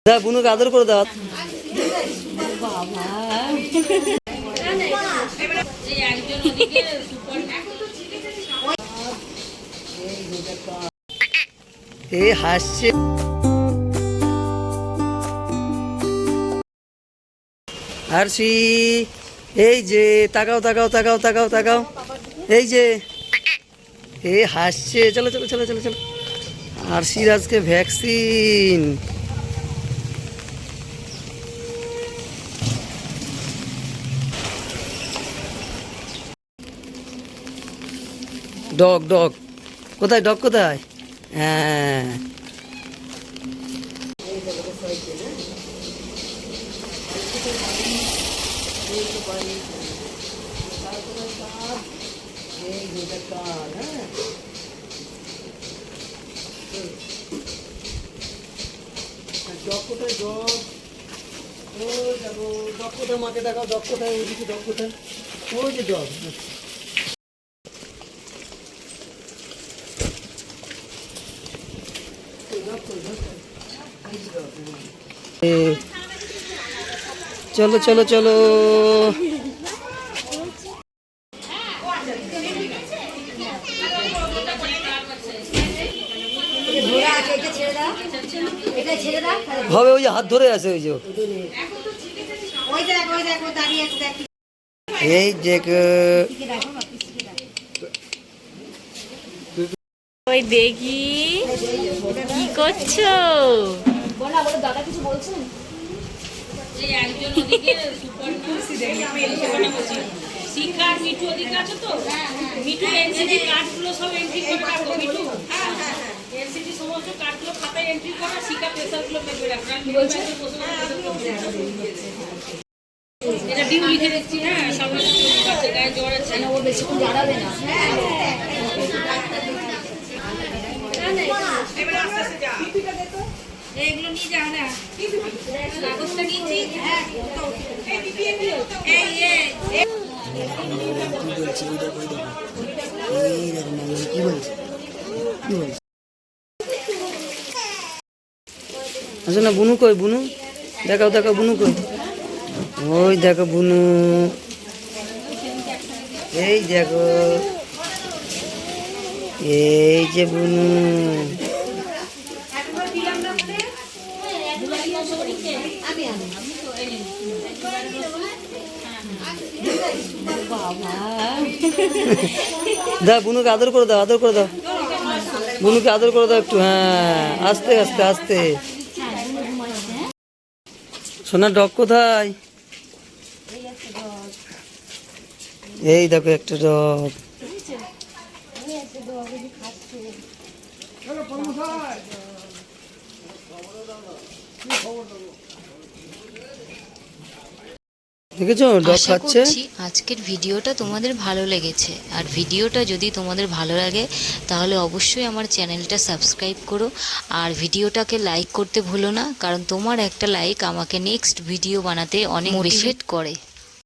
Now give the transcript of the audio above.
দা বুনুকে আদর করে দাও। এ হাসছে। আরশি এই যে তাকাও তাকাও তাকাও তাকাও তাকাও, এই যে এ হাসছে। চলো চলো চলো চলো চলো। আরশির আজকে ভ্যাকসিন। ডগ ডগ কোথায়, ডগ কোথায়? হ্যাঁ ডগ কোথায়, ডগ ও দেখো ডগ কোথায়, মাকে দেখাও ডগ কোথায়, ওইদিকে ডগ কোথায়, ওই যে ডগ। চলো চলো চলো। হবে ওই যে হাত ধরে আছে, ওই যে এই যে ওই দেখি কি করছো? দাদা কিছু বলছেন? শিখার মিঠু ওদিকে আছে তো, মিঠু এনসিডি কার্ডগুলো সব এন্ট্রি করে রাখো। মিঠু এনসিডি সমস্ত কার্ডগুলো খাতায় এন্ট্রি করো, শিখা প্রেসারগুলো মেপে রাখো। এটা ডিউ লিখে দিচ্ছি। হ্যাঁ সবাই গায়ে জ্বর আছে না, ও বেশিক্ষণ দাঁড়াবে না। এগুলো নিয়ে যাও না, কাগজটা নিয়েছি। আসো না, বুনু কই, বুনু দেখাও দেখাও, বুনু কই, ওই দেখো বুনু, এই দেখো এই যে বুনু। দা বুনুকে আদর করে দাও, আদর করে দাও, বুনুকে আদর করে দাও একটু। হ্যাঁ আস্তে আস্তে আস্তে। সোনার ডগ কোথায়? এই দেখো একটা ডগ। দেখেছো ডগ খাচ্ছে। আজকের ভিডিওটা তোমাদের ভালো লেগেছে, আর ভিডিওটা যদি তোমাদের ভালো লাগে তাহলে অবশ্যই আমার চ্যানেলটা সাবস্ক্রাইব করো, আর ভিডিওটাকে লাইক করতে ভুলো না, কারণ তোমার একটা লাইক আমাকে নেক্সট ভিডিও বানাতে অনেক মোটিভেট করে।